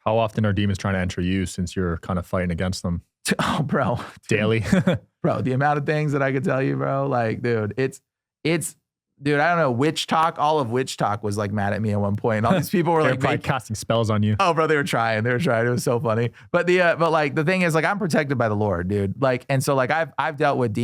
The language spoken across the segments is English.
How often are demons trying to enter you since you're kind of fighting against them? Oh, bro. Daily? Bro, the amount of things that I could tell you, bro. Like, dude, dude, I don't know. Witch Talk, all of Witch Talk was like mad at me at one point. And all these people were They're like probably casting spells on you. Oh, bro, they were trying. It was so funny. But like the thing is, like, I'm protected by the Lord, dude. Like, and so like I've dealt with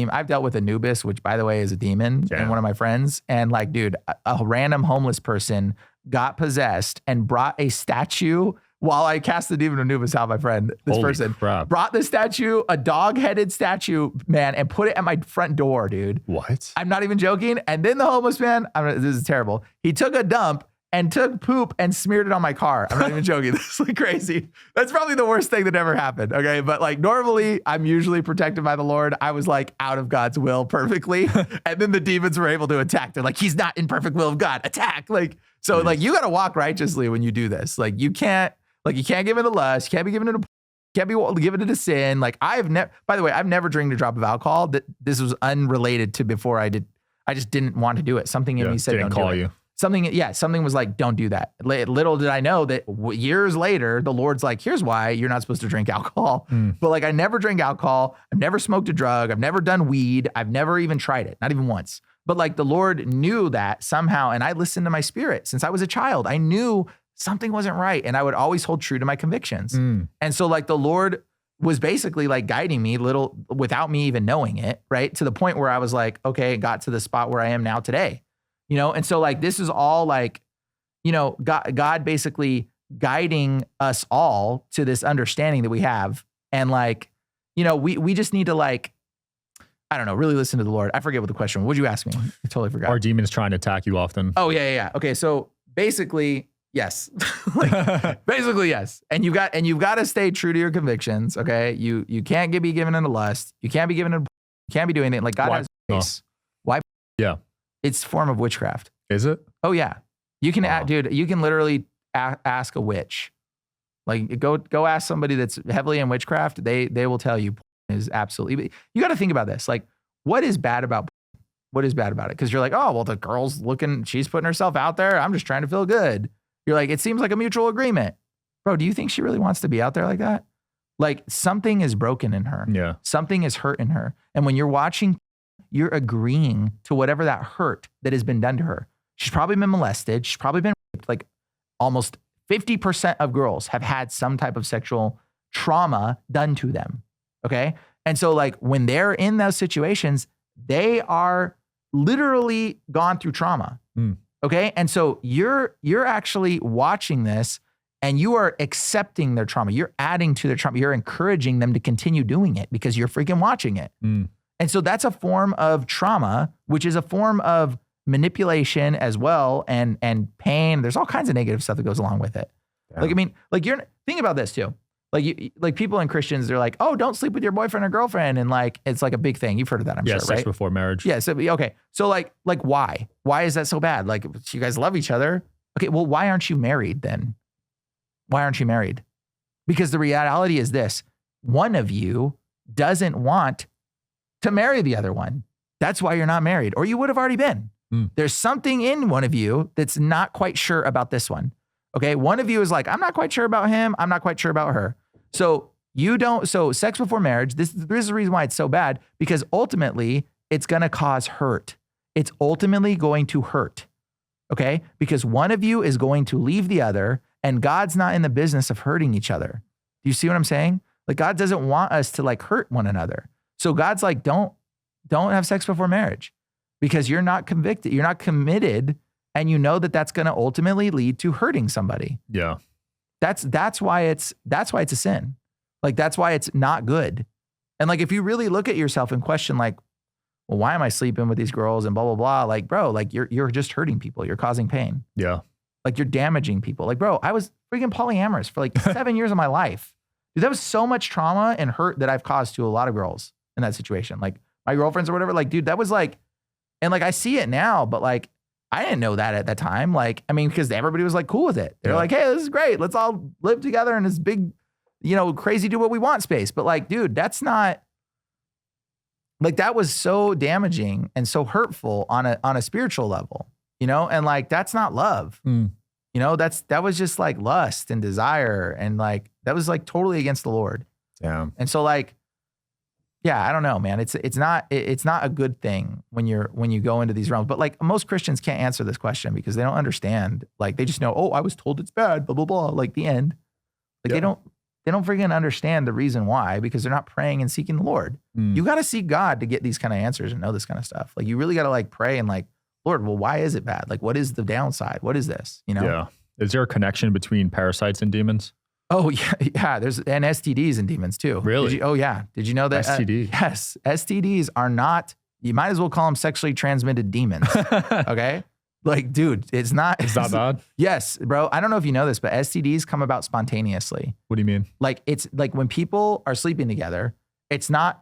Anubis, which by the way is a demon, and one of my friends. And like, dude, a random homeless person got possessed and brought a statue while I cast the demon Anubis out. My friend, this Holy person crap. brought the statue, a dog-headed statue, man, and put it at my front door, dude. What? I'm not even joking. And then the homeless man, this is terrible. He took a dump and took poop and smeared it on my car. I'm not even joking. This is like crazy. That's probably the worst thing that ever happened. Okay. But like normally I'm usually protected by the Lord. I was like out of God's will perfectly. And then the demons were able to attack. They're like, he's not in perfect will of God. Attack. Like, so like you got to walk righteously when you do this. Like you can't give it to lust. You can't be giving it to can't be giving it to sin. Like by the way, I've never drank a drop of alcohol. This was unrelated to before I did. I just didn't want to do it. Something in me said, don't call you. Something was like, don't do that. Little did I know that years later, the Lord's like, here's why you're not supposed to drink alcohol. But like, I never drank alcohol. I've never smoked a drug. I've never done weed. I've never even tried it. Not even once. But like the Lord knew that somehow. And I listened to my spirit since I was a child. I knew something wasn't right. And I would always hold true to my convictions. And so like the Lord was basically like guiding me little without me even knowing it, right? To the point where I was like, okay, it got to the spot where I am now today. You know, and so like this is all like, you know, God basically guiding us all to this understanding that we have. And like, you know, we just need to like, I don't know, really listen to the Lord. I forget what the question was. What'd you ask me? I totally forgot. Are demons trying to attack you often? Oh, yeah. Okay, so basically, yes. Basically, yes. And you've got to stay true to your convictions, okay? You can't be given into lust. You can't be you can't be doing anything. Like God has grace. Why? Yeah. It's a form of witchcraft. Is it? Oh yeah. You can, dude, you can literally ask a witch. Like go ask somebody that's heavily in witchcraft. They will tell you is absolutely, you got to think about this. Like what is bad about it? Cause you're like, oh, well, the girl's she's putting herself out there. I'm just trying to feel good. You're like, it seems like a mutual agreement. Bro, do you think she really wants to be out there like that? Like something is broken in her. Yeah. Something is hurt in her. And when you're watching, you're agreeing to whatever that hurt that has been done to her. She's probably been molested. She's probably been raped. Like almost 50% of girls have had some type of sexual trauma done to them. Okay. And so like when they're in those situations, they are literally gone through trauma. Okay. And so you're actually watching this and you are accepting their trauma. You're adding to their trauma. You're encouraging them to continue doing it because you're freaking watching it. And so that's a form of trauma, which is a form of manipulation as well, and pain. There's all kinds of negative stuff that goes along with it. Yeah. Like, I mean, like think about this too. Like people and Christians, they're like, oh, don't sleep with your boyfriend or girlfriend. And like, it's like a big thing. You've heard of that, I'm sure, right? Sex before marriage. Yeah. So, okay. So like why? Why is that so bad? Like you guys love each other. Okay. Well, why aren't you married then? Why aren't you married? Because the reality is this, one of you doesn't want to marry the other one. That's why you're not married, or you would have already been. There's something in one of you that's not quite sure about this one. Okay. One of you is like, I'm not quite sure about him. I'm not quite sure about her. So sex before marriage, this is the reason why it's so bad, because ultimately it's going to cause hurt. It's ultimately going to hurt. Okay. Because one of you is going to leave the other, and God's not in the business of hurting each other. Do you see what I'm saying? Like God doesn't want us to like hurt one another. So God's like, don't have sex before marriage, because you're not convicted. You're not committed. And you know that that's going to ultimately lead to hurting somebody. Yeah. That's why it's a sin. Like, that's why it's not good. And like, if you really look at yourself and question like, well, why am I sleeping with these girls and blah, blah, blah. Like, bro, like you're just hurting people. You're causing pain. Yeah. Like you're damaging people. Like, bro, I was freaking polyamorous for like 7 years of my life. Dude, that was so much trauma and hurt that I've caused to a lot of girls in that situation. Like my girlfriends or whatever, like, dude, that was like, and like, I see it now, but like, I didn't know that at that time. Like, I mean, because everybody was like cool with it. They're like, hey, this is great. Let's all live together in this big, you know, crazy do what we want space. But like, dude, that's not, like, that was so damaging and so hurtful on a spiritual level, you know? And like, that's not love. that was just like lust and desire. And like, that was like totally against the Lord. Damn. And so like, yeah, I don't know, man. It's not a good thing when you go into these realms. But like most Christians can't answer this question because they don't understand. Like they just know, oh, I was told it's bad, blah, blah, blah. Like the end. Like they don't freaking understand the reason why, because they're not praying and seeking the Lord. You got to seek God to get these kind of answers and know this kind of stuff. Like you really got to like pray and like, Lord, well, why is it bad? Like, what is the downside? What is this? Yeah. Is there a connection between parasites and demons? Oh yeah, yeah. There's and STDs and demons too. Really? Oh yeah. Did you know that? STDs? Yes, STDs are not. You might as well call them sexually transmitted demons. Okay, like, dude, it's not. It's not bad. Yes, bro. I don't know if you know this, but STDs come about spontaneously. What do you mean? Like it's like when people are sleeping together, it's not.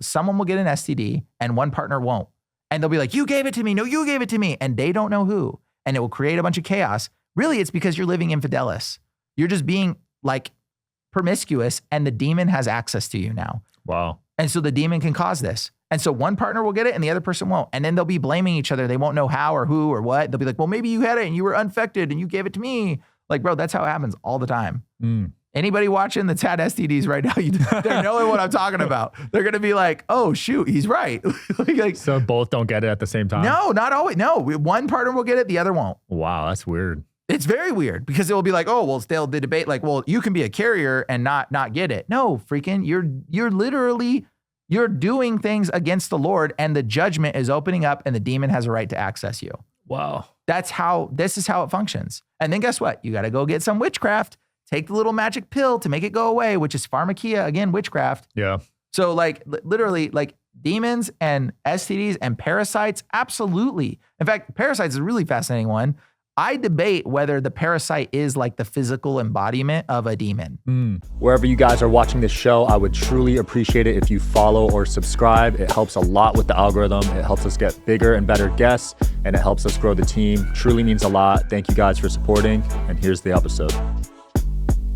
Someone will get an STD and one partner won't, and they'll be like, "You gave it to me. No, you gave it to me," and they don't know who, and it will create a bunch of chaos. Really, it's because you're living infidelis. You're just being like promiscuous and the demon has access to you now. Wow. And so the demon can cause this. And so one partner will get it and the other person won't. And then they'll be blaming each other. They won't know how or who or what. They'll be like, well, maybe you had it and you were infected and you gave it to me. Like, bro, that's how it happens all the time. Anybody watching that's had STDs right now, they're knowing what I'm talking about. They're going to be like, oh, shoot, he's right. Like, so both don't get it at the same time? No, not always. No, one partner will get it, the other won't. Wow, that's weird. It's very weird because it will be like, oh, well, they'll debate like, well, you can be a carrier and not get it. No, freaking, you're literally, you're doing things against the Lord and the judgment is opening up and the demon has a right to access you. Wow. This is how it functions. And then guess what? You got to go get some witchcraft, take the little magic pill to make it go away, which is pharmakia, again, witchcraft. Yeah. So like literally like demons and STDs and parasites, absolutely. In fact, parasites is a really fascinating one. I debate whether the parasite is like the physical embodiment of a demon. Wherever you guys are watching this show, I would truly appreciate it if you follow or subscribe. It helps a lot with the algorithm. It helps us get bigger and better guests, and it helps us grow the team. Truly means a lot. Thank you guys for supporting, and here's the episode.